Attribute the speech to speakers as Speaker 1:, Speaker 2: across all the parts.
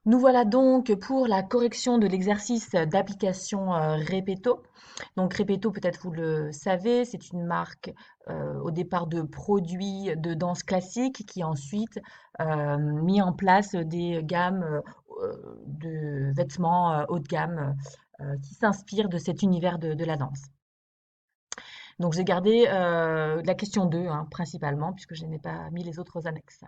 Speaker 1: Nous voilà donc pour la correction de l'exercice d'application Repetto. Donc Repetto, peut-être vous le savez, c'est une marque au départ de produits de danse classique qui a ensuite mis en place des gammes de vêtements haut de gamme qui s'inspirent de cet univers de la danse. Donc j'ai gardé la question 2 hein, principalement puisque je n'ai pas mis les autres annexes.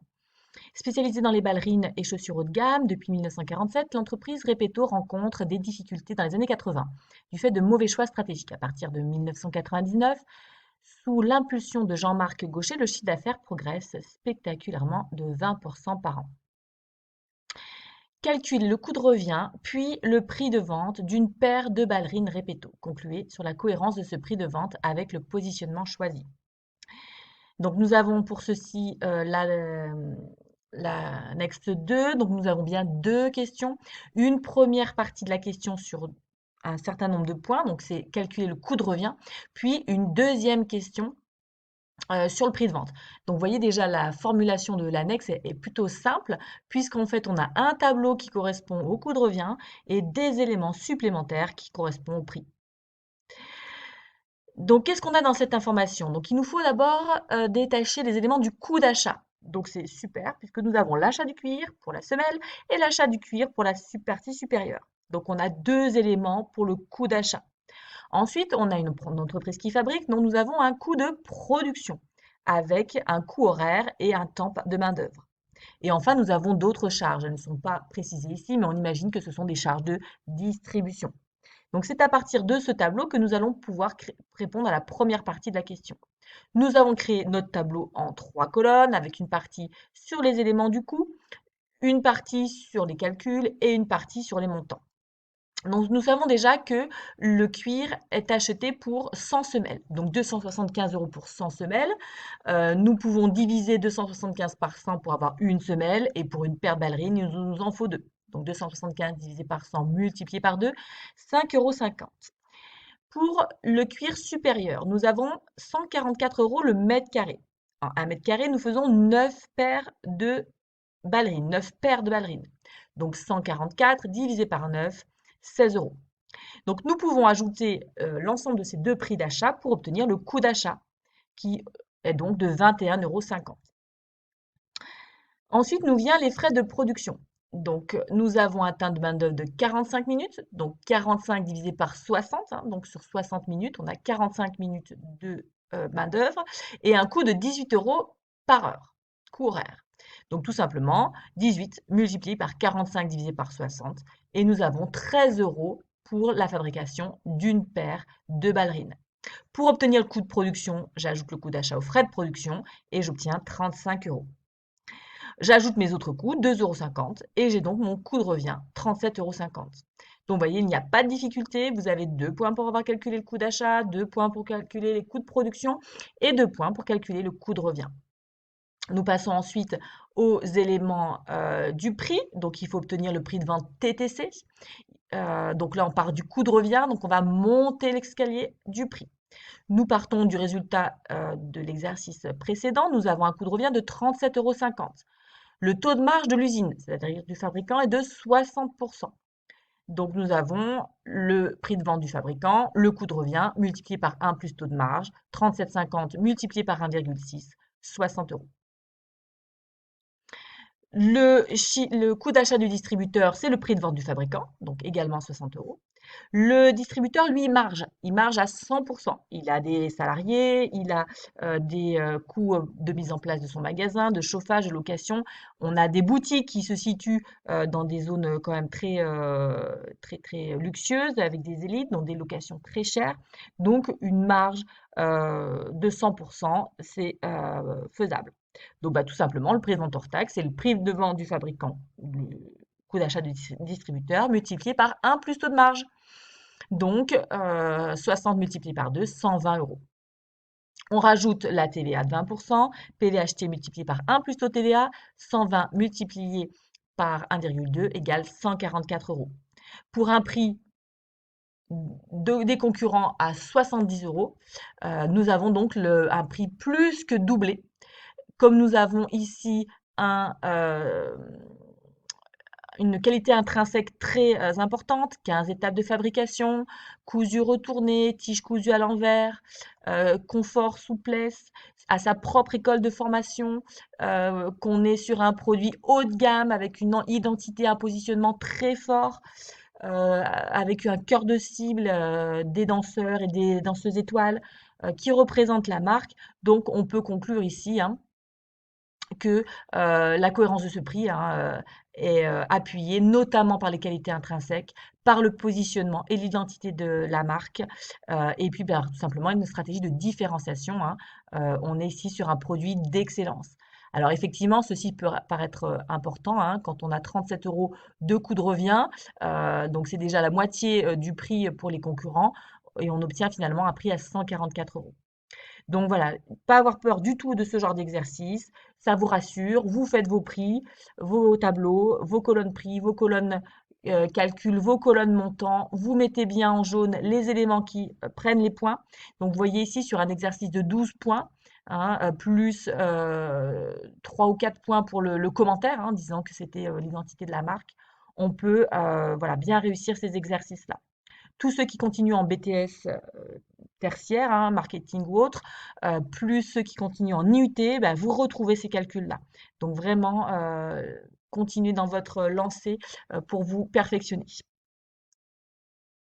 Speaker 1: Spécialisée dans les ballerines et chaussures haut de gamme depuis 1947, l'entreprise Repetto rencontre des difficultés dans les années 80 du fait de mauvais choix stratégiques. À partir de 1999, sous l'impulsion de Jean-Marc Gaucher, le chiffre d'affaires progresse spectaculairement de 20% par an. Calculez le coût de revient, puis le prix de vente d'une paire de ballerines Repetto. Concluez sur la cohérence de ce prix de vente avec le positionnement choisi. Donc nous avons pour ceci la next 2. Donc nous avons bien deux questions. Une première partie de la question sur un certain nombre de points, donc c'est calculer le coût de revient, puis une deuxième question sur le prix de vente. Donc vous voyez déjà la formulation de l'annexe est plutôt simple, puisqu'en fait on a un tableau qui correspond au coût de revient et des éléments supplémentaires qui correspondent au prix. Donc, qu'est-ce qu'on a dans cette information? Donc, il nous faut d'abord détacher les éléments du coût d'achat. Donc, c'est super puisque nous avons l'achat du cuir pour la semelle et l'achat du cuir pour la partie supérieure. Donc, on a deux éléments pour le coût d'achat. Ensuite, on a une entreprise qui fabrique, donc nous avons un coût de production avec un coût horaire et un temps de main-d'œuvre. Et enfin, nous avons d'autres charges. Elles ne sont pas précisées ici, mais on imagine que ce sont des charges de distribution. Donc c'est à partir de ce tableau que nous allons pouvoir répondre à la première partie de la question. Nous avons créé notre tableau en 3 colonnes avec une partie sur les éléments du coût, une partie sur les calculs et une partie sur les montants. Donc nous savons déjà que le cuir est acheté pour 100 semelles, donc 275 € pour 100 semelles. Nous pouvons diviser 275 par 100 pour avoir une semelle et pour une paire de ballerines, il nous en faut deux. Donc 275 divisé par 100 multiplié par 2, 5,50 €. Pour le cuir supérieur, nous avons 144 € le mètre carré. En 1 mètre carré, nous faisons 9 paires de ballerines, 9 paires de ballerines. Donc 144 divisé par 9, 16 €. Donc nous pouvons ajouter l'ensemble de ces deux prix d'achat pour obtenir le coût d'achat qui est donc de 21,50 €. Ensuite, nous vient les frais de production. Donc, nous avons un temps de main-d'œuvre de 45 minutes, donc 45 divisé par 60, hein, donc sur 60 minutes, on a 45 minutes de main-d'œuvre et un coût de 18 € par heure, coût horaire. Donc, tout simplement, 18 multiplié par 45 divisé par 60 et nous avons 13 € pour la fabrication d'une paire de ballerines. Pour obtenir le coût de production, j'ajoute le coût d'achat aux frais de production et j'obtiens 35 €. J'ajoute mes autres coûts, 2,50 € et j'ai donc mon coût de revient, 37,50 €. Donc, vous voyez, il n'y a pas de difficulté. Vous avez 2 points pour avoir calculé le coût d'achat, 2 points pour calculer les coûts de production et 2 points pour calculer le coût de revient. Nous passons ensuite aux éléments du prix. Donc, il faut obtenir le prix de vente TTC. Donc là, on part du coût de revient. Donc, on va monter l'escalier du prix. Nous partons du résultat de l'exercice précédent. Nous avons un coût de revient de 37,50 €. Le taux de marge de l'usine, c'est-à-dire du fabricant, est de 60%. Donc nous avons le prix de vente du fabricant, le coût de revient multiplié par 1 plus taux de marge, 37,50 multiplié par 1,6, 60 €. Le coût d'achat du distributeur, c'est le prix de vente du fabricant, donc également 60 €. Le distributeur, lui, il marge à 100%. Il a des salariés, il a des coûts de mise en place de son magasin, de chauffage, de location. On a des boutiques qui se situent dans des zones quand même très luxueuses avec des élites, donc des locations très chères. Donc une marge de 100%, c'est faisable. Donc bah, tout simplement, le prix de vente hors taxe, c'est le prix de vente du fabricant, le coût d'achat du distributeur, multiplié par 1 plus taux de marge. Donc, 60 multiplié par 2, 120 €. On rajoute la TVA de 20%, PVHT multiplié par 1 plus taux TVA, 120 multiplié par 1,2 égale 144 €. Pour un prix des concurrents à 70 €, nous avons donc un prix plus que doublé. Comme nous avons ici un, une qualité intrinsèque très importante, 15 étapes de fabrication, cousu retourné, tige cousue à l'envers, confort, souplesse, à sa propre école de formation, qu'on est sur un produit haut de gamme avec une identité, un positionnement très fort, avec un cœur de cible, des danseurs et des danseuses étoiles, qui représentent la marque. Donc on peut conclure ici, hein, que la cohérence de ce prix, hein, est appuyée notamment par les qualités intrinsèques, par le positionnement et l'identité de la marque, et puis tout simplement une stratégie de différenciation, hein. On est ici sur un produit d'excellence. Alors effectivement, ceci peut paraître important, hein, quand on a 37 € de coût de revient, donc c'est déjà la moitié du prix pour les concurrents, et on obtient finalement un prix à 144 €. Donc voilà, pas avoir peur du tout de ce genre d'exercice, ça vous rassure, vous faites vos prix, vos tableaux, vos colonnes prix, vos colonnes calcul, vos colonnes montants, vous mettez bien en jaune les éléments qui prennent les points. Donc vous voyez ici sur un exercice de 12 points, hein, plus 3 ou 4 points pour le commentaire, hein, disant que c'était l'identité de la marque, on peut voilà, bien réussir ces exercices-là. Tous ceux qui continuent en BTS tertiaire, hein, marketing ou autre, plus ceux qui continuent en IUT, bah, vous retrouvez ces calculs-là. Donc vraiment, continuez dans votre lancée pour vous perfectionner.